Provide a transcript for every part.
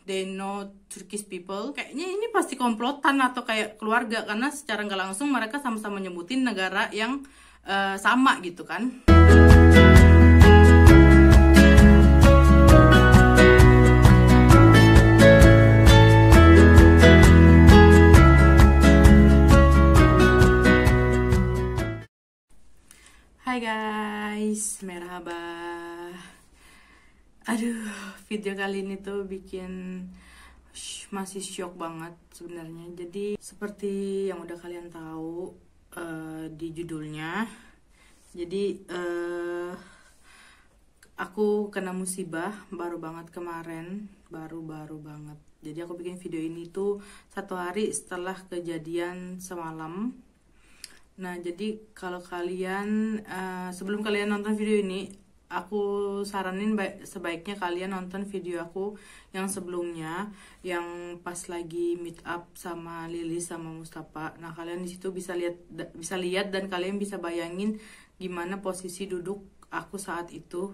They know Turkish people. Kayaknya ini pasti komplotan atau kayak keluarga, karena secara nggak langsung mereka sama-sama nyebutin negara yang sama gitu kan. Hai guys, merhaba. Aduh, video kali ini tuh bikin masih syok banget sebenarnya. Jadi seperti yang udah kalian tahu di judulnya, jadi aku kena musibah baru banget kemarin, baru banget. Jadi aku bikin video ini tuh 1 hari setelah kejadian semalam. Nah, jadi kalau kalian sebelum kalian nonton video ini, aku saranin sebaiknya kalian nonton video aku yang sebelumnya, yang pas lagi meet up sama Lilis sama Mustafa. Nah, kalian di situ bisa lihat dan kalian bisa bayangin gimana posisi duduk aku saat itu.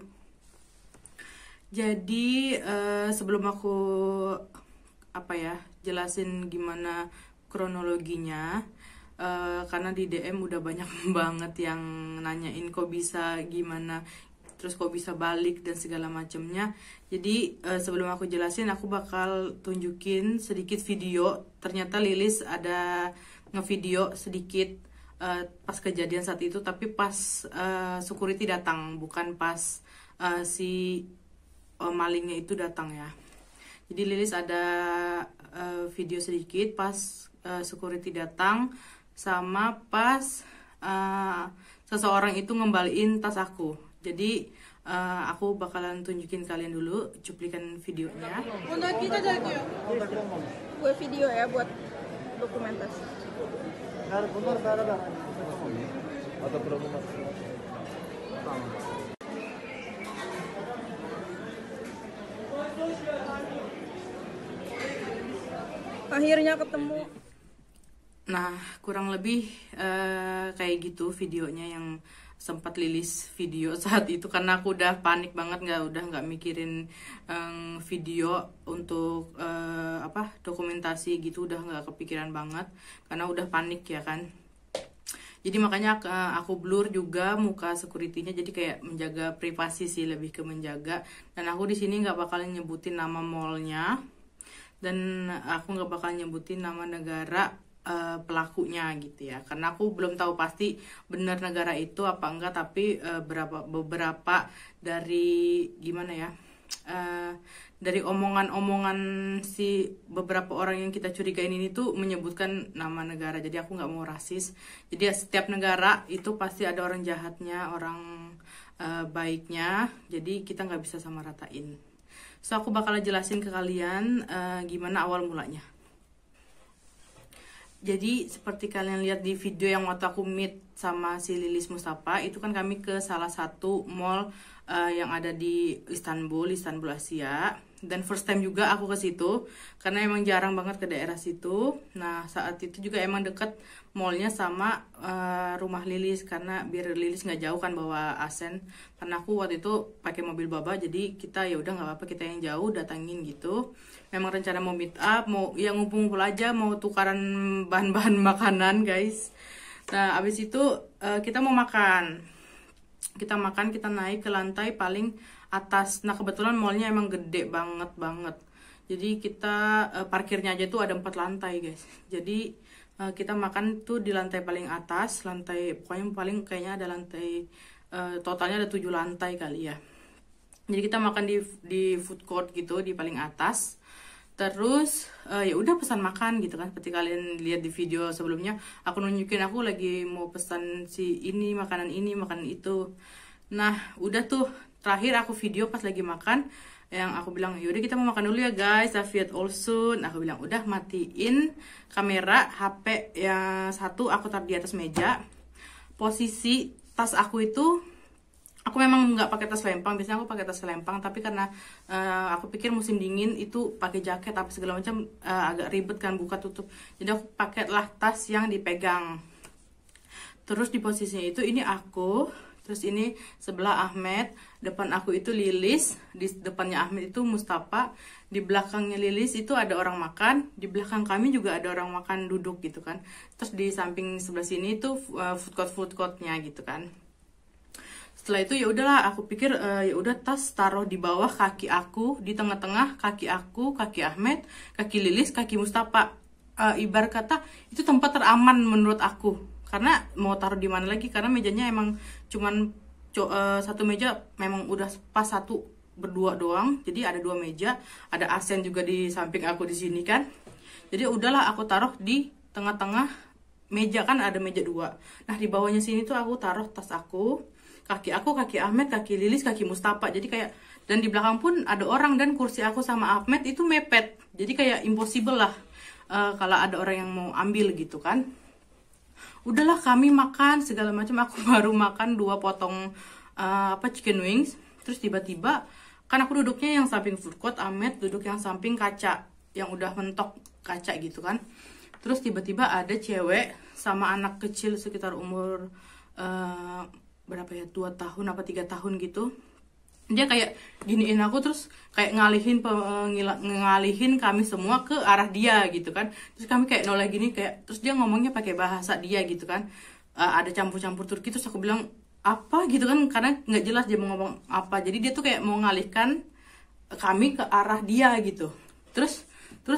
Jadi sebelum aku jelasin gimana kronologinya, karena di DM udah banyak banget yang nanyain kok bisa gimana, terus kok bisa balik dan segala macamnya. Jadi sebelum aku jelasin, aku bakal tunjukin sedikit video. Ternyata Lilis ada ngevideo sedikit pas kejadian saat itu, tapi pas security datang, bukan pas si malingnya itu datang ya. Jadi Lilis ada video sedikit pas security datang, sama pas seseorang itu ngembaliin tas aku. Jadi aku bakalan tunjukin kalian dulu cuplikan videonya. Gue video ya buat dokumentasi. Akhirnya ketemu. Nah, kurang lebih kayak gitu videonya yang sempat Lilis video saat itu, karena aku udah panik banget, nggak mikirin video untuk dokumentasi gitu, udah nggak kepikiran banget karena udah panik ya kan. Jadi makanya aku blur juga muka security-nya, jadi kayak menjaga privasi sih, lebih ke menjaga. Dan aku di sini nggak bakalan nyebutin nama mallnya, dan aku nggak bakalan nyebutin nama negara pelakunya gitu ya, karena aku belum tahu pasti benar negara itu apa enggak. Tapi beberapa dari dari omongan-omongan si beberapa orang yang kita curigain ini tuh menyebutkan nama negara. Jadi aku nggak mau rasis. Jadi setiap negara itu pasti ada orang jahatnya, orang baiknya. Jadi kita nggak bisa sama ratain. So aku bakal jelasin ke kalian gimana awal mulanya. Jadi seperti kalian lihat di video yang waktu aku meet sama si Lilis Mustafa, itu kan kami ke salah satu mall yang ada di Istanbul Asia. Dan first time juga aku ke situ, karena emang jarang banget ke daerah situ. Nah, saat itu juga emang deket mallnya sama rumah Lilis, karena biar Lilis nggak jauh kan bawa Asen. Karena aku waktu itu pakai mobil baba, jadi kita ya udah nggak apa-apa, kita yang jauh datangin gitu. Memang rencana mau meet up, mau yang ngumpul-ngumpul aja, mau tukaran bahan-bahan makanan guys. Nah, abis itu kita mau makan. Kita naik ke lantai paling atas. Nah, kebetulan mallnya emang gede banget. Jadi kita parkirnya aja tuh ada 4 lantai guys. Jadi kita makan tuh di lantai paling atas, pokoknya paling kayaknya ada lantai totalnya ada 7 lantai kali ya. Jadi kita makan di food court gitu di paling atas. Terus ya udah pesan makan gitu kan, seperti kalian lihat di video sebelumnya, aku nunjukin aku lagi mau pesan ini makanan itu. Nah, udah tuh terakhir aku video pas lagi makan, yang aku bilang yaudah kita mau makan dulu ya guys, Safiat also. Aku bilang udah matiin kamera, HP yang satu aku taruh di atas meja. Posisi tas aku itu, aku memang nggak pakai tas lempang, biasanya aku pakai tas lempang, tapi karena aku pikir musim dingin itu pakai jaket apa segala macam agak ribet kan buka tutup, jadi aku pakailah tas yang dipegang. Terus di posisinya itu ini aku, Terus ini sebelah Ahmed, depan aku itu Lilis, di depannya Ahmed itu Mustafa, di belakangnya Lilis itu ada orang makan, di belakang kami juga ada orang makan duduk gitu kan. Terus di samping sebelah sini itu food courtnya gitu kan. Setelah itu ya udahlah, aku pikir ya udah tas taruh di bawah kaki aku, di tengah-tengah kaki aku, kaki Ahmed, kaki Lilis, kaki Mustafa. Ibarat kata itu tempat teraman menurut aku. Karena mau taruh di mana lagi, karena mejanya emang cuman satu meja memang udah pas satu berdua doang. Jadi ada 2 meja, ada Asen juga di samping aku di sini kan. Jadi udahlah aku taruh di tengah-tengah meja kan, ada meja 2. Nah di bawahnya sini tuh aku taruh tas aku, kaki Ahmed, kaki Lilis, kaki Mustafa. Jadi kayak, dan di belakang pun ada orang, dan kursi aku sama Ahmed itu mepet. Jadi kayak impossible lah kalau ada orang yang mau ambil gitu kan. Udahlah kami makan segala macam, aku baru makan 2 potong chicken wings. Terus tiba-tiba kan aku duduknya yang samping food court, Ahmed duduk yang samping kaca, yang udah mentok kaca gitu kan. Terus tiba-tiba ada cewek sama anak kecil sekitar umur berapa ya, 2 tahun apa 3 tahun gitu. Dia kayak giniin aku, terus kayak ngalihin kami semua ke arah dia gitu kan. Terus kami kayak noleh gini, kayak, terus dia ngomongnya pakai bahasa dia gitu kan, ada campur-campur Turki. Terus aku bilang apa gitu kan, karena nggak jelas dia mau ngomong apa. Jadi dia tuh kayak mau ngalihkan kami ke arah dia gitu. Terus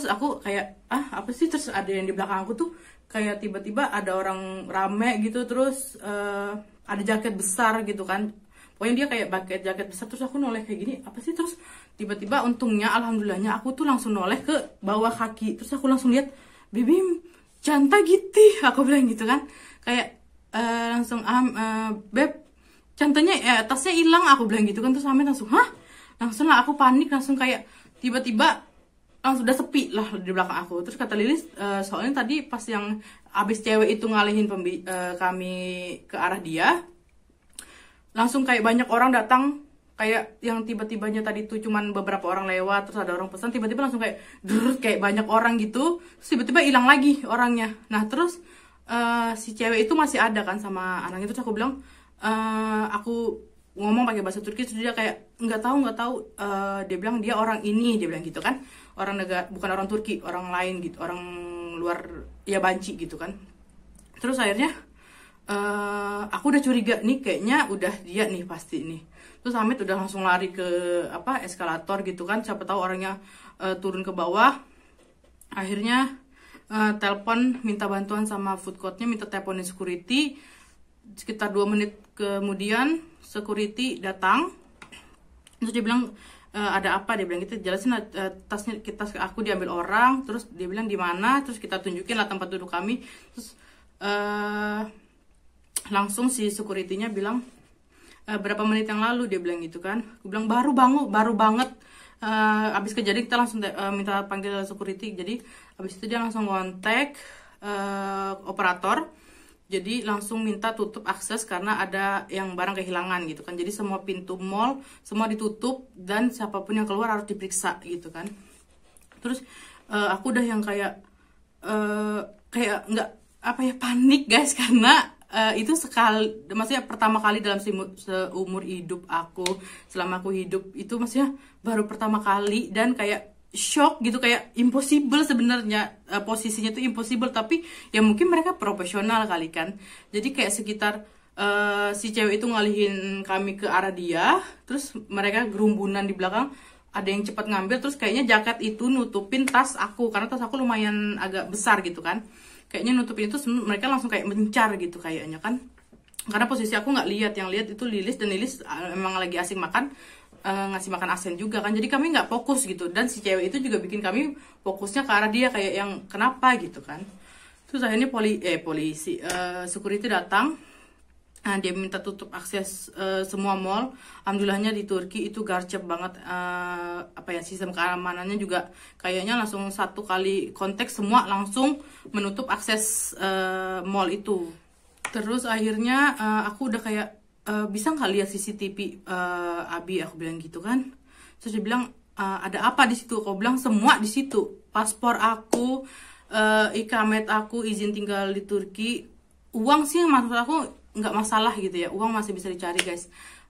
aku kayak apa sih. Terus ada yang di belakang aku tuh kayak tiba-tiba ada orang rame gitu. Terus ada jaket besar gitu kan, pokoknya dia kayak pakai jaket besar. Terus aku noleh kayak gini, apa sih. Terus tiba-tiba untungnya alhamdulillahnya aku tuh langsung noleh ke bawah kaki. Terus aku langsung lihat, "Bebim, canta gitu," aku bilang gitu kan. Kayak langsung beb, cantanya tasnya hilang, aku bilang gitu kan. Terus Ahmed langsung langsung lah aku panik, langsung kayak tiba-tiba langsung udah sepi lah di belakang aku. Terus kata Lilis, soalnya tadi pas yang abis cewek itu ngalihin kami ke arah dia, langsung kayak banyak orang datang, kayak yang tiba-tibanya tadi tuh cuman beberapa orang lewat, terus ada orang pesan, tiba-tiba langsung kayak kayak banyak orang gitu. Terus tiba-tiba hilang lagi orangnya. Nah terus si cewek itu masih ada kan sama anaknya. Terus aku bilang, aku ngomong pakai bahasa Turki. Terus dia kayak nggak tahu. Dia bilang dia orang ini, dia bilang gitu kan, orang negara, bukan orang Turki, orang lain gitu, orang luar ya, banci gitu kan. Terus akhirnya aku udah curiga nih, kayaknya udah dia nih pasti nih. Terus Ahmed udah langsung lari ke eskalator gitu kan, siapa tahu orangnya turun ke bawah. Akhirnya telepon minta bantuan sama food courtnya, minta teleponin security. Sekitar 2 menit kemudian security datang. Terus dia bilang, ada apa, dia bilang gitu, jelasin tasnya aku diambil orang. Terus dia bilang di mana, terus kita tunjukin lah tempat duduk kami. Terus langsung si security-nya bilang, berapa menit yang lalu, dia bilang gitu kan. Aku bilang baru banget. Abis kejadian kita langsung minta panggil security. Jadi abis itu dia langsung kontak operator. Jadi langsung minta tutup akses karena ada yang barang kehilangan gitu kan. Jadi semua pintu mall semua ditutup, dan siapapun yang keluar harus diperiksa gitu kan. Terus aku udah yang kayak nggak panik guys, karena itu sekali, maksudnya pertama kali dalam seumur hidup aku, selama aku hidup itu maksudnya baru pertama kali, dan kayak shock gitu, kayak impossible sebenarnya, posisinya tuh impossible, tapi ya mungkin mereka profesional kali kan. Jadi kayak sekitar si cewek itu ngalihin kami ke arah dia, terus mereka gerumbunan di belakang, ada yang cepat ngambil. Terus kayaknya jaket itu nutupin tas aku, karena tas aku lumayan agak besar gitu kan, kayaknya nutupin itu. Mereka langsung kayak mencar gitu kayaknya kan, karena posisi aku nggak lihat, yang lihat itu Lilis, dan Lilis emang lagi asing makan, ngasih makan Asen juga kan. Jadi kami nggak fokus gitu, dan si cewek itu juga bikin kami fokusnya ke arah dia, kayak yang kenapa gitu kan. Terus akhirnya polisi security datang. Nah, dia minta tutup akses semua mall. Alhamdulillahnya di Turki itu garcep banget, sistem keamanannya juga kayaknya langsung satu kali kontak semua langsung menutup akses mall itu. Terus akhirnya aku udah kayak, bisa nggak lihat CCTV Abi, aku bilang gitu kan. Terus dia bilang, ada apa di situ? Aku bilang semua di situ, paspor aku, ikamet aku, izin tinggal di Turki, uang sih maksud aku nggak masalah gitu ya, uang masih bisa dicari guys.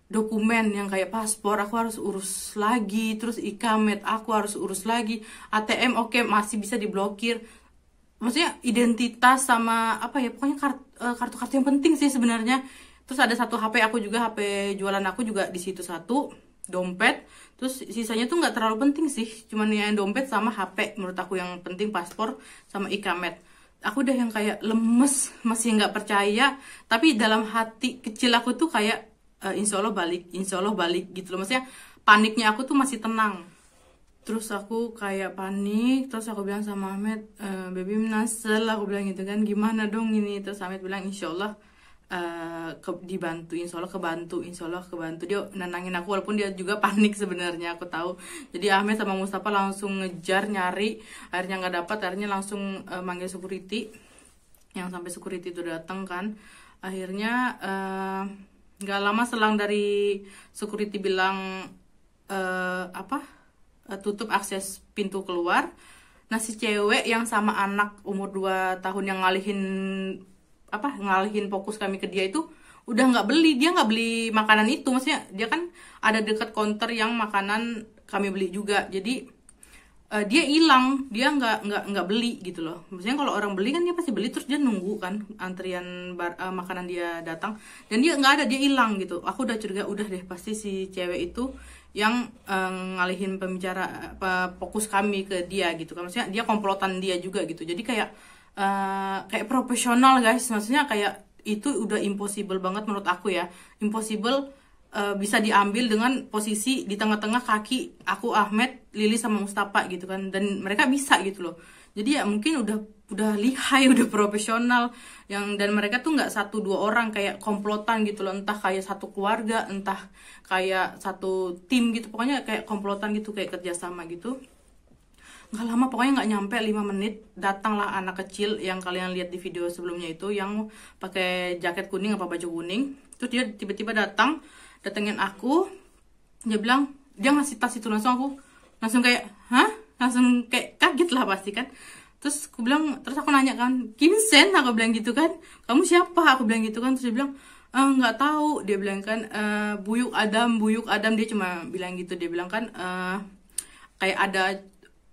Dokumen yang kayak paspor aku harus urus lagi, terus ikamet aku harus urus lagi, ATM oke, masih bisa diblokir. Maksudnya identitas sama apa ya, pokoknya kartu-kartu yang penting sih sebenarnya. Terus ada satu HP aku juga, HP jualan aku juga di situ satu, dompet. Terus sisanya tuh nggak terlalu penting sih, cuman yang dompet sama HP menurut aku yang penting, paspor sama ikamet. Aku udah yang kayak lemes, masih nggak percaya, tapi dalam hati kecil aku tuh kayak insya Allah balik gitu loh. Maksudnya paniknya aku tuh masih tenang. Terus aku kayak panik, terus aku bilang sama Ahmed, baby nasel, aku bilang gitu kan, gimana dong ini. Terus Ahmed bilang insya Allah dibantu, insya Allah kebantu. Dia nenangin aku walaupun dia juga panik sebenarnya, aku tahu. Jadi Ahmed sama Mustafa langsung ngejar nyari, akhirnya nggak dapat, akhirnya langsung manggil security, yang sampai security itu datang kan. Akhirnya nggak lama selang dari security bilang tutup akses pintu keluar. Nah si cewek yang sama anak umur 2 tahun yang ngalihin fokus kami ke dia itu udah nggak beli, dia nggak beli makanan itu. Maksudnya dia kan ada dekat counter yang makanan kami beli juga, jadi dia hilang, dia nggak beli gitu loh. Maksudnya kalau orang beli kan dia pasti beli, terus dia nunggu kan antrian makanan dia datang, dan dia nggak ada, dia hilang gitu. Aku udah curiga, udah deh pasti si cewek itu yang ngalihin fokus kami ke dia gitu kan. Maksudnya dia komplotan dia juga gitu. Jadi kayak profesional guys. Maksudnya kayak itu udah impossible banget menurut aku ya. Impossible bisa diambil dengan posisi di tengah-tengah kaki aku, Ahmed, Lili sama Mustafa gitu kan, dan mereka bisa gitu loh. Jadi ya mungkin udah lihai, udah profesional, dan mereka tuh nggak 1-2 orang kayak komplotan gitu loh, entah kayak satu keluarga, entah kayak satu tim gitu, pokoknya kayak komplotan gitu, kayak kerjasama gitu. Nggak lama, pokoknya nggak nyampe 5 menit datanglah anak kecil yang kalian lihat di video sebelumnya itu, yang pakai jaket kuning apa baju kuning. Terus dia tiba-tiba datengin aku, dia bilang, dia ngasih tas itu, langsung kayak hah, langsung kayak kaget lah pasti kan. Terus aku nanya kan, Kimsen, aku bilang gitu kan, kamu siapa, aku bilang gitu kan. Terus dia bilang nggak tahu, dia bilang kan Buyuk Adam, dia cuma bilang gitu. Dia bilang kan kayak ada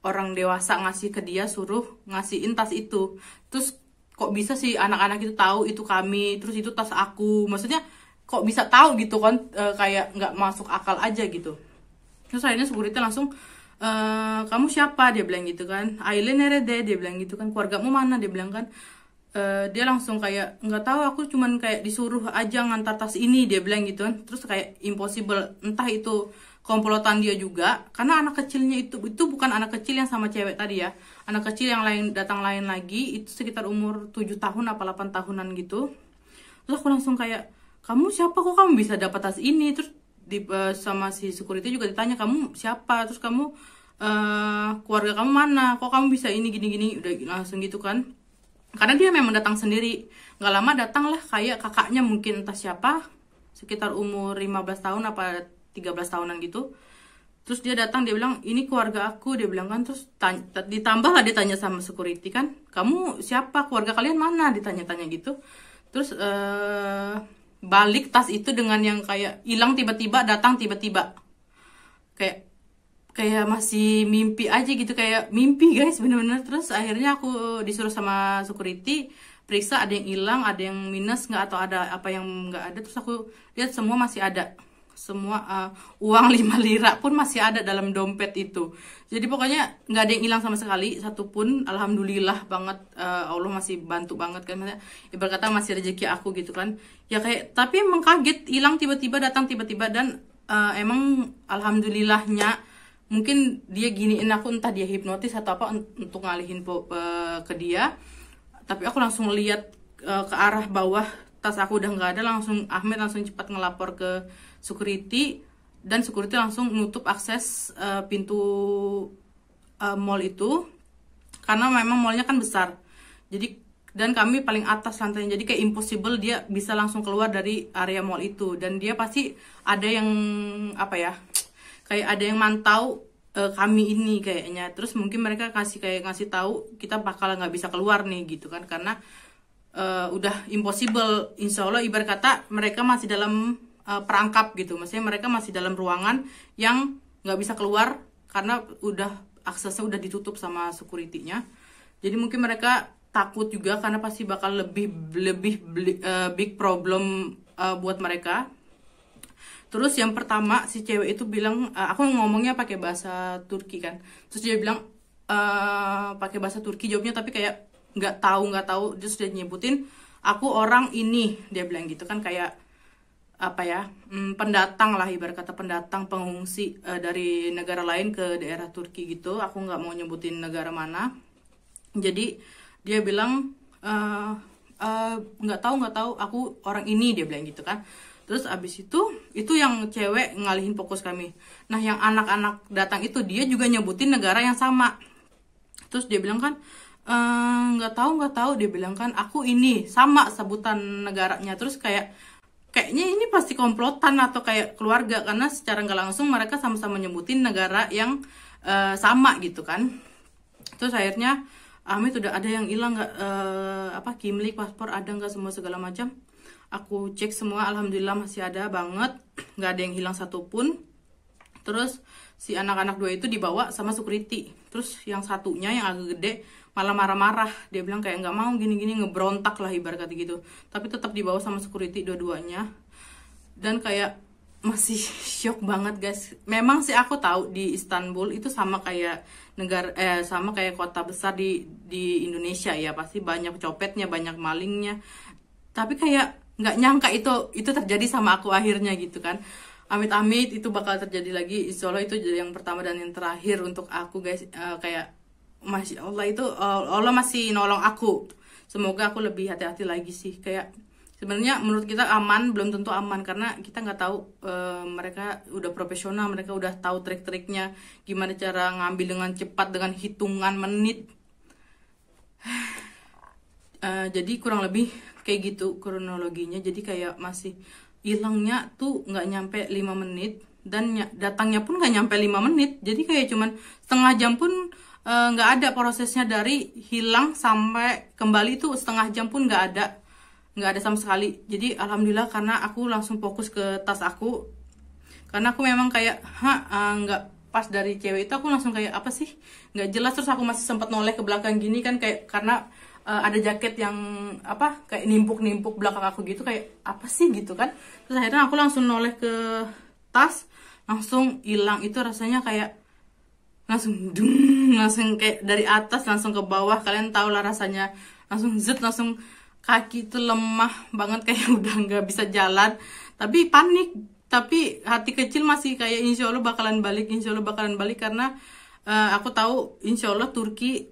orang dewasa ngasih ke dia, suruh ngasihin tas itu. Terus kok bisa sih anak-anak itu tahu itu kami, terus itu tas aku, maksudnya kok bisa tahu gitu kan, kayak nggak masuk akal aja gitu. Terus akhirnya security langsung, kamu siapa, dia bilang gitu kan, Aileen Nerede, dia bilang gitu kan, keluargamu mana, dia bilang kan. Dia langsung kayak nggak tahu, aku cuman kayak disuruh aja ngantar tas ini, dia bilang gitu kan. Terus kayak impossible, entah itu komplotan dia juga, karena anak kecilnya itu bukan anak kecil yang sama cewek tadi ya, anak kecil yang datang lain lagi, itu sekitar umur 7 tahun apa 8 tahunan gitu. Terus aku langsung kayak, kamu siapa, kok kamu bisa dapat tas ini? Terus sama si security juga ditanya, kamu siapa, terus kamu keluarga kamu mana, kok kamu bisa ini gini-gini, udah langsung gitu kan. Karena dia memang datang sendiri, nggak lama datang lah kayak kakaknya mungkin entah siapa, sekitar umur 15 tahun apa 13 tahunan gitu. Terus dia datang, dia bilang ini keluarga aku, dia bilang kan. Terus ditambah lah dia tanya sama security kan, kamu siapa, keluarga kalian mana, ditanya-tanya gitu. Terus balik tas itu dengan yang kayak hilang tiba-tiba, datang tiba-tiba, kayak masih mimpi aja gitu, kayak mimpi guys, bener-bener. Terus akhirnya aku disuruh sama security periksa, ada yang hilang, ada yang minus nggak, atau ada apa yang nggak ada. Terus aku lihat semua masih ada, semua uang 5 lira pun masih ada dalam dompet itu. Jadi pokoknya nggak ada yang hilang sama sekali, satupun. Alhamdulillah banget, Allah masih bantu banget kan. Maksudnya, ibarat kata masih rezeki aku gitu kan. Ya kayak, tapi emang kaget, hilang tiba-tiba, datang tiba-tiba. Dan emang alhamdulillahnya, mungkin dia giniin aku, entah dia hipnotis atau apa untuk ngalihin ke dia. Tapi aku langsung lihat ke arah bawah, tas aku udah nggak ada. Langsung Ahmed langsung cepat ngelapor ke security, dan security langsung nutup akses pintu mall itu, karena memang mallnya kan besar. Jadi, dan kami paling atas lantainya, jadi kayak impossible dia bisa langsung keluar dari area mall itu. Dan dia pasti ada yang apa ya, kayak ada yang mantau kami ini kayaknya. Terus mungkin mereka ngasih tahu kita bakal nggak bisa keluar nih gitu kan, karena udah impossible. Insya Allah ibarat kata mereka masih dalam perangkap gitu, maksudnya mereka masih dalam ruangan yang nggak bisa keluar karena udah aksesnya udah ditutup sama security-nya. Jadi mungkin mereka takut juga karena pasti bakal lebih big problem buat mereka. Terus yang pertama si cewek itu bilang, aku ngomongnya pakai bahasa Turki kan, terus dia bilang pakai bahasa Turki jawabnya, tapi kayak nggak tahu, terus dia nyebutin aku orang ini, dia bilang gitu kan, kayak apa ya, pendatang lah, ibarat kata pendatang pengungsi dari negara lain ke daerah Turki gitu. Aku nggak mau nyebutin negara mana. Jadi dia bilang nggak tahu aku orang ini, dia bilang gitu kan. Terus abis itu yang cewek ngalihin fokus kami. Nah yang anak-anak datang itu dia juga nyebutin negara yang sama. Terus dia bilang kan nggak tahu, dia bilang kan aku ini, sama sebutan negaranya. Terus kayaknya ini pasti komplotan atau kayak keluarga, karena secara nggak langsung mereka sama-sama nyebutin negara yang sama gitu kan. Terus akhirnya Amit udah ada yang hilang nggak, Kimlik, paspor ada nggak, semua segala macam. Aku cek semua, alhamdulillah masih ada banget, nggak ada yang hilang satupun. Terus si anak-anak dua itu dibawa sama security. Terus yang satunya yang agak gede malah marah-marah, dia bilang kayak nggak mau gini-gini, ngebrontak lah ibarat kata gitu. Tapi tetap dibawa sama security dua-duanya. Dan kayak masih shock banget guys. Memang sih aku tahu di Istanbul itu sama kayak sama kayak kota besar di Indonesia ya, pasti banyak copetnya, banyak malingnya. Tapi kayak nggak nyangka itu terjadi sama aku akhirnya gitu kan. Amit-amit itu bakal terjadi lagi. Insya Allah itu yang pertama dan yang terakhir untuk aku guys. Kayak Masya Allah, itu Allah masih nolong aku. Semoga aku lebih hati-hati lagi sih. Kayak sebenarnya menurut kita aman, belum tentu aman, karena kita nggak tahu, mereka udah profesional, mereka udah tahu trik-triknya gimana cara ngambil dengan cepat dengan hitungan menit. Jadi kurang lebih kayak gitu kronologinya. Jadi kayak masih hilangnya tuh nggak nyampe 5 menit, dan datangnya pun nggak nyampe 5 menit. Jadi kayak cuman setengah jam pun nggak ada prosesnya, dari hilang sampai kembali tuh setengah jam pun nggak ada sama sekali. Jadi alhamdulillah, karena aku langsung fokus ke tas aku, karena aku memang kayak nggak pas dari cewek itu, aku langsung kayak apa sih, nggak jelas. Terus aku masih sempat noleh ke belakang gini kan, kayak karena ada jaket yang kayak nimpuk belakang aku gitu, kayak apa sih gitu kan. Terus akhirnya aku langsung noleh ke tas, langsung hilang. Itu rasanya kayak langsung kayak dari atas langsung ke bawah. Kalian tau lah rasanya, langsung kaki itu lemah banget, kayak udah nggak bisa jalan. Tapi panik, tapi hati kecil masih kayak insya Allah bakalan balik, karena aku tahu insya Allah Turki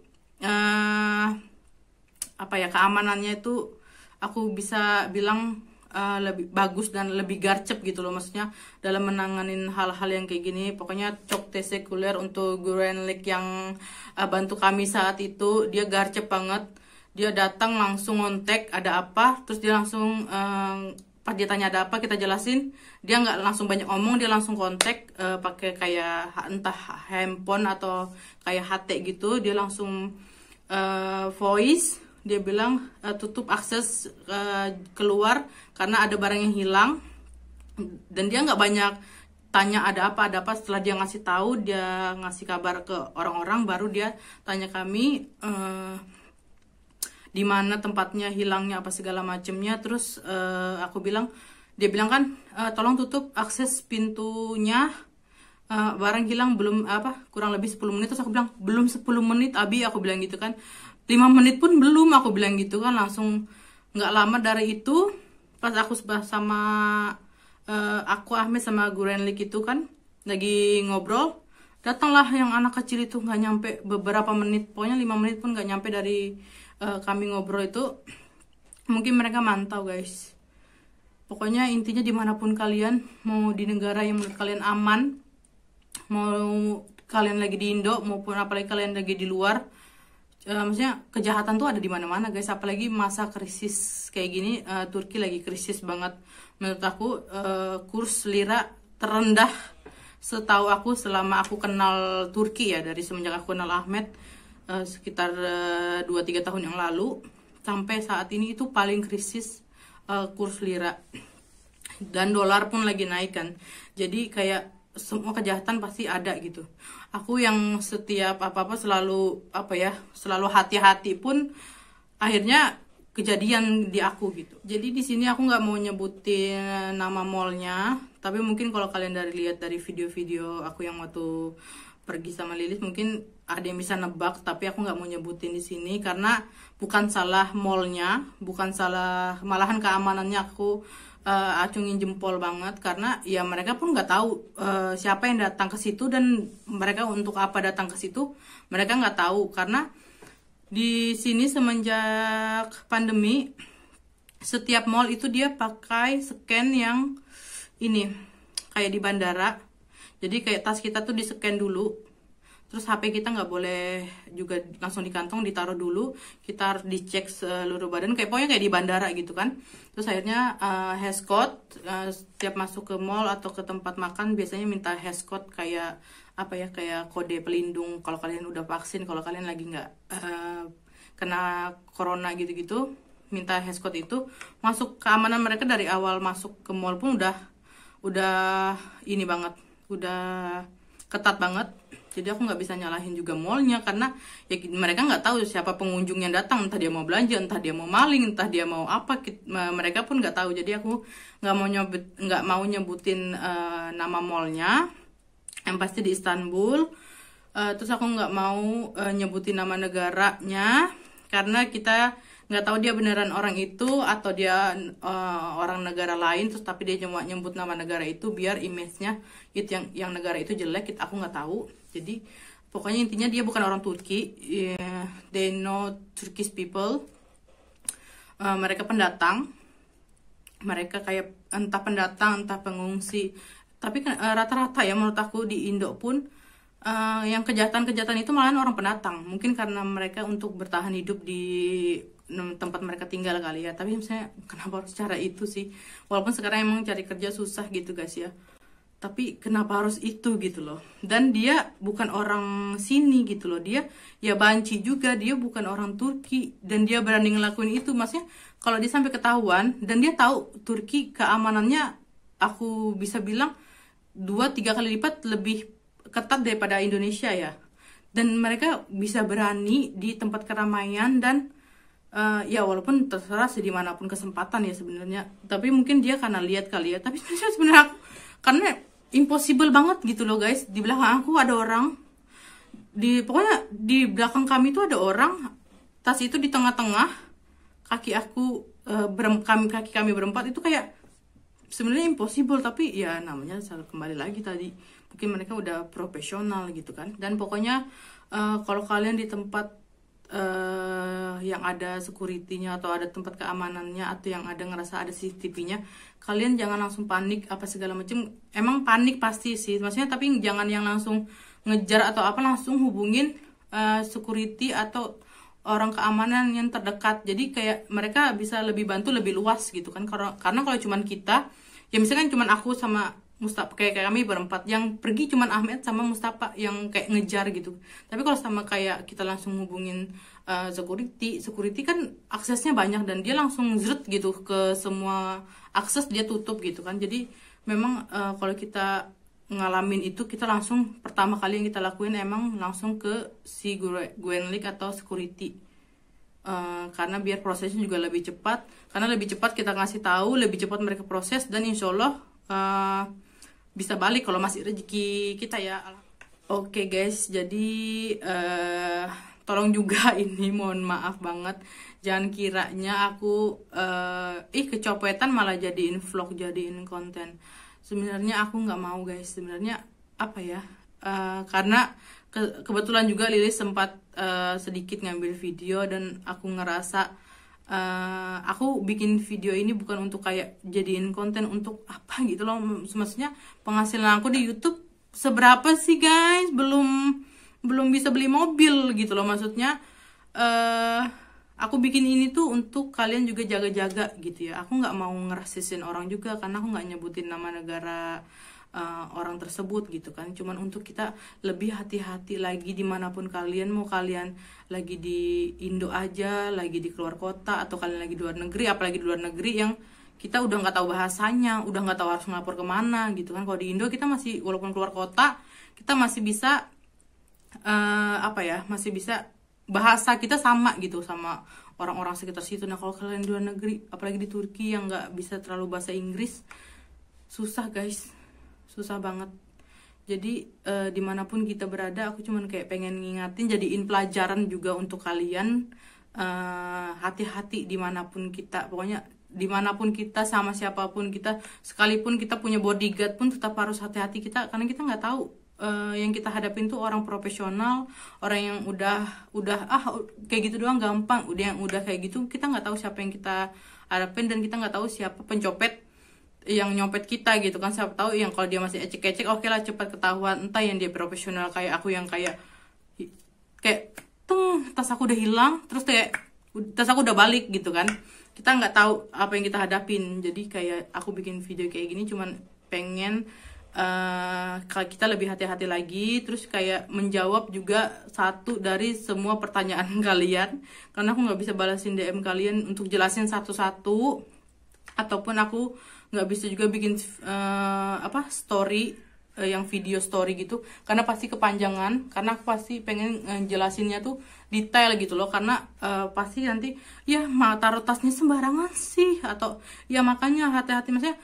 keamanannya itu aku bisa bilang lebih bagus dan lebih garcep gitu loh, maksudnya dalam menanganin hal-hal yang kayak gini. Pokoknya çok teşekkürler untuk Güvenlik yang bantu kami saat itu. Dia garcep banget, dia datang langsung ngontek ada apa, terus dia langsung pas dia tanya ada apa, kita jelasin, dia nggak langsung banyak ngomong, dia langsung kontak pakai kayak entah handphone atau kayak HT gitu. Dia langsung voice, dia bilang tutup akses keluar karena ada barang yang hilang. Dan dia nggak banyak tanya ada apa. Setelah dia ngasih tahu, dia ngasih kabar ke orang-orang, baru dia tanya kami di mana tempatnya hilangnya apa segala macemnya. Terus dia bilang kan tolong tutup akses pintunya, barang hilang belum kurang lebih 10 menit. Terus aku bilang belum 10 menit Abi, aku bilang gitu kan. 5 menit pun belum, aku bilang gitu kan. Langsung nggak lama dari itu, pas aku sama aku Ahmed sama Güvenlik itu kan lagi ngobrol, datanglah yang anak kecil itu. Nggak nyampe beberapa menit, pokoknya 5 menit pun nggak nyampe dari kami ngobrol itu. Mungkin mereka mantau guys. Pokoknya intinya dimanapun kalian, mau di negara yang menurut kalian aman, mau kalian lagi di Indo maupun apalagi kalian lagi di luar, maksudnya kejahatan tuh ada di mana-mana guys. Apalagi masa krisis kayak gini, Turki lagi krisis banget. Menurut aku kurs lira terendah setahu aku selama aku kenal Turki ya, dari semenjak aku kenal Ahmed sekitar 2-3 tahun yang lalu. sampai saat ini itu paling krisis kurs lira, dan dolar pun lagi naik kan. Jadi kayak semua kejahatan pasti ada gitu. Aku yang setiap apa-apa selalu selalu hati-hati pun akhirnya kejadian di aku gitu. Jadi di sini aku nggak mau nyebutin nama mallnya, tapi mungkin kalau kalian lihat dari video-video aku yang waktu pergi sama Lilis mungkin ada yang bisa nebak, tapi aku nggak mau nyebutin di sini karena bukan salah mallnya, bukan salah, malahan keamanannya aku acungin jempol banget, karena ya mereka pun nggak tahu siapa yang datang ke situ dan mereka untuk apa datang ke situ, mereka nggak tahu. Karena di sini semenjak pandemi setiap mall itu dia pakai scan yang ini kayak di bandara. Jadi kayak tas kita tuh di scan dulu, terus HP kita nggak boleh juga langsung di kantong, ditaruh dulu, kita harus dicek seluruh badan, pokoknya kayak di bandara gitu kan. Terus akhirnya hashcode, setiap masuk ke mall atau ke tempat makan biasanya minta hashcode kayak kayak kode pelindung kalau kalian udah vaksin, kalau kalian lagi nggak kena corona gitu-gitu, minta hashcode itu. Masuk keamanan mereka dari awal masuk ke mall pun udah ini banget, udah ketat banget. Jadi aku nggak bisa nyalahin juga mallnya karena ya mereka nggak tahu siapa pengunjung yang datang, entah dia mau belanja, entah dia mau maling, entah dia mau apa, mereka pun nggak tahu. Jadi aku nggak mau nyebutin nama mallnya, yang pasti di Istanbul. Terus aku nggak mau nyebutin nama negaranya karena kita nggak tahu dia beneran orang itu atau dia orang negara lain, terus tapi dia cuma nyebut nama negara itu biar image-nya itu yang negara itu jelek, aku nggak tahu. Jadi pokoknya intinya dia bukan orang Turki, they know Turkish people, mereka pendatang, mereka kayak entah pendatang entah pengungsi. Tapi rata-rata ya menurut aku di Indo pun yang kejahatan-kejahatan itu malah orang pendatang, mungkin karena mereka untuk bertahan hidup di tempat mereka tinggal kali ya. Tapi misalnya kenapa harus cara itu sih, walaupun sekarang emang cari kerja susah gitu guys ya, tapi kenapa harus itu gitu loh. Dan dia bukan orang sini gitu loh, dia ya banci juga, dia bukan orang Turki dan dia berani ngelakuin itu. Maksudnya kalau dia sampai ketahuan dan dia tahu Turki keamanannya aku bisa bilang 2-3 kali lipat lebih ketat daripada Indonesia ya, dan mereka bisa berani di tempat keramaian dan ya walaupun terserah dimanapun kesempatan ya sebenarnya, tapi mungkin dia karena lihat kali ya. Tapi sebenarnya aku, karena impossible banget gitu loh guys, di belakang aku ada orang, pokoknya di belakang kami tuh ada orang, tas itu di tengah-tengah, kaki kami berempat itu kayak sebenarnya impossible, tapi ya namanya kembali lagi tadi mungkin mereka udah profesional gitu kan. Dan pokoknya kalau kalian di tempat yang ada security-nya atau ada tempat keamanannya atau yang ada ngerasa ada CCTV-nya, kalian jangan langsung panik apa segala macam. Emang panik pasti sih maksudnya, tapi jangan yang langsung ngejar atau apa, langsung hubungin security atau orang keamanan yang terdekat. Jadi kayak mereka bisa lebih bantu lebih luas gitu kan. Karena kalau cuman kita, ya misalkan cuman aku sama Mustafa, kayak kami berempat yang pergi cuman Ahmed sama Mustafa yang kayak ngejar gitu. Tapi kalau sama kayak kita langsung hubungin security kan aksesnya banyak dan dia langsung zret gitu ke semua akses, dia tutup gitu kan. Jadi memang kalau kita ngalamin itu, kita langsung pertama kali yang kita lakuin emang langsung ke si Gwenlik atau security, karena biar prosesnya juga lebih cepat. Karena lebih cepat kita ngasih tahu, lebih cepat mereka proses, dan insya Allah bisa balik kalau masih rezeki kita ya. Oke guys, jadi tolong juga ini mohon maaf banget, jangan kiranya aku kecopetan malah jadiin vlog, jadiin konten. Sebenarnya aku nggak mau guys, sebenarnya apa ya, karena kebetulan juga Lilis sempat sedikit ngambil video dan aku ngerasa aku bikin video ini bukan untuk kayak jadiin konten untuk apa gitu loh. Maksudnya penghasilan aku di YouTube seberapa sih guys, belum bisa beli mobil gitu loh. Maksudnya aku bikin ini tuh untuk kalian juga jaga-jaga gitu ya. Aku nggak mau ngerasisin orang juga, karena aku nggak nyebutin nama negara orang tersebut gitu kan. Cuman untuk kita lebih hati-hati lagi dimanapun kalian, mau kalian lagi di Indo aja, lagi di keluar kota, atau kalian lagi di luar negeri, apalagi di luar negeri yang kita udah nggak tahu bahasanya, udah nggak tahu harus ngelapor kemana gitu kan. Kalau di Indo kita masih, walaupun keluar kota, kita masih bisa masih bisa bahasa kita sama gitu sama orang-orang sekitar situ. Nah kalau kalian di luar negeri, apalagi di Turki yang nggak bisa terlalu bahasa Inggris, susah guys, susah banget. Jadi dimanapun kita berada, aku cuman kayak pengen ngingatin, jadiin pelajaran juga untuk kalian. Hati-hati dimanapun kita, pokoknya dimanapun kita, sama siapapun kita, sekalipun kita punya bodyguard pun tetap harus hati-hati kita, karena kita nggak tahu yang kita hadapin tuh orang profesional, orang yang udah kayak gitu doang gampang, udah kayak gitu, kita nggak tahu siapa yang kita hadapin, dan kita nggak tahu siapa pencopet yang nyopet kita gitu kan. Siapa tahu yang kalau dia masih ecek-ecek, oke lah cepat ketahuan. Entah yang dia profesional kayak aku yang kayak tas aku udah hilang, terus kayak tas aku udah balik gitu kan. Kita nggak tahu apa yang kita hadapin. Jadi kayak aku bikin video kayak gini cuman pengen kita lebih hati-hati lagi, terus kayak menjawab juga satu dari semua pertanyaan kalian, karena aku nggak bisa balasin DM kalian untuk jelasin satu-satu, ataupun aku nggak bisa juga bikin story yang video story gitu, karena pasti kepanjangan, karena aku pasti pengen jelasinnya tuh detail gitu loh, karena pasti nanti ya taruh tasnya sembarangan sih, atau ya makanya hati-hati. Maksudnya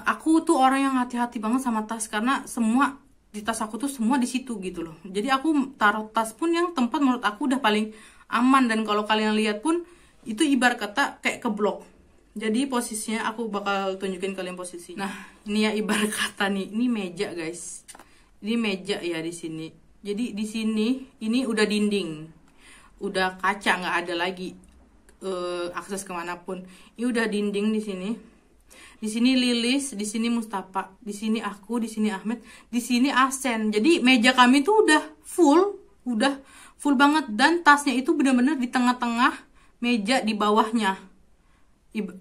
aku tuh orang yang hati-hati banget sama tas, karena semua di tas aku tuh semua di situ gitu loh. Jadi aku taruh tas pun yang tempat menurut aku udah paling aman, dan kalau kalian lihat pun itu ibarat kata kayak keblok. Jadi posisinya aku bakal tunjukin kalian posisi. Nah, ini ya ibarat kata nih, ini meja guys. Ini meja ya di sini. Jadi di sini ini udah dinding, udah kaca, nggak ada lagi akses kemanapun. Ini udah dinding di sini. Di sini Lilis, di sini Mustafa, di sini aku, di sini Ahmed, di sini Asen. Jadi meja kami tuh udah full banget, dan tasnya itu benar-benar di tengah-tengah meja, di bawahnya.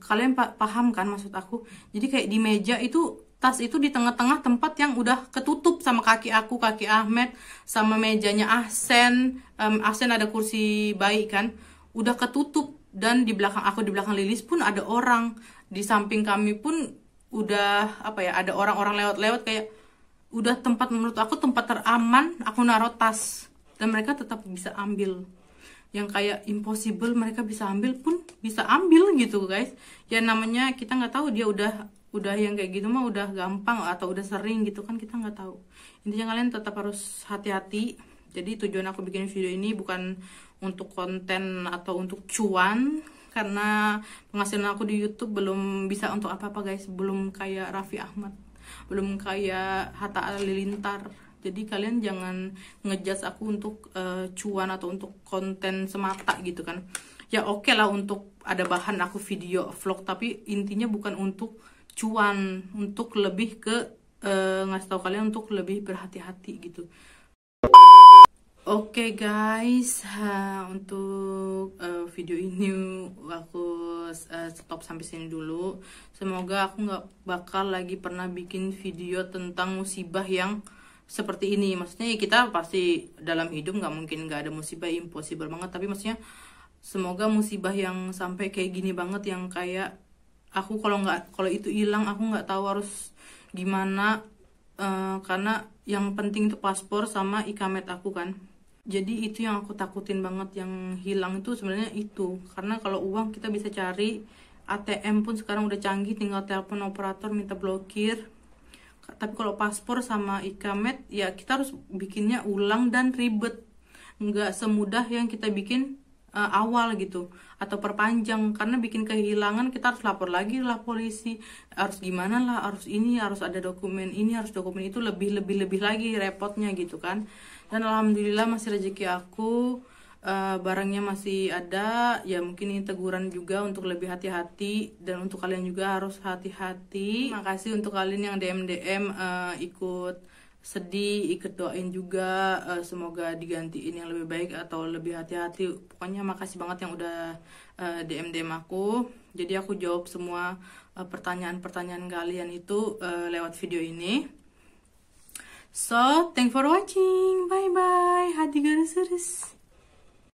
Kalian paham kan maksud aku? Jadi kayak di meja itu, tas itu di tengah-tengah tempat yang udah ketutup sama kaki aku, kaki Ahmed, sama mejanya Asen. Asen ada kursi bayi kan, udah ketutup. Dan di belakang aku, di belakang Lilis pun ada orang. Di samping kami pun udah ada orang-orang lewat-lewat, kayak udah tempat, menurut aku tempat teraman aku naruh tas, dan mereka tetap bisa ambil. Yang kayak impossible mereka bisa ambil pun bisa ambil gitu guys. Ya namanya kita nggak tahu, dia udah yang kayak gitu mah udah gampang, atau udah sering gitu kan, kita nggak tahu. Intinya kalian tetap harus hati-hati. Jadi tujuan aku bikin video ini bukan untuk konten atau untuk cuan, karena penghasilan aku di YouTube belum bisa untuk apa-apa guys. Belum kayak Raffi Ahmad, belum kayak Hatta Halilintar. Jadi kalian jangan ngejudge aku untuk cuan atau untuk konten semata gitu kan. Ya oke lah untuk ada bahan aku video vlog, tapi intinya bukan untuk cuan, untuk lebih ke ngasih tahu kalian untuk lebih berhati-hati gitu. Oke guys, untuk video ini aku stop sampai sini dulu. Semoga aku nggak bakal lagi pernah bikin video tentang musibah yang seperti ini. Maksudnya kita pasti dalam hidup nggak mungkin nggak ada musibah, impossible banget. Tapi maksudnya semoga musibah yang sampai kayak gini banget, yang kayak aku kalau itu hilang aku nggak tahu harus gimana, karena yang penting itu paspor sama ikamet aku kan. Jadi itu yang aku takutin banget, yang hilang itu sebenarnya itu. Karena kalau uang kita bisa cari, ATM pun sekarang udah canggih, tinggal telepon operator minta blokir. Tapi kalau paspor sama ikamet ya kita harus bikinnya ulang dan ribet, nggak semudah yang kita bikin awal gitu, atau perpanjang. Karena bikin kehilangan kita harus lapor lagi lah polisi, harus gimana lah, harus ini, harus ada dokumen ini, harus dokumen itu, lebih lagi repotnya gitu kan. Dan alhamdulillah masih rezeki aku, barangnya masih ada. Ya mungkin ini teguran juga untuk lebih hati-hati, dan untuk kalian juga harus hati-hati. Makasih untuk kalian yang DM ikut sedih, ikut doain juga semoga digantiin yang lebih baik atau lebih hati-hati. Pokoknya makasih banget yang udah DM aku. Jadi aku jawab semua pertanyaan-pertanyaan kalian itu lewat video ini. So, thanks for watching. Bye bye. Hadi görüşürüz.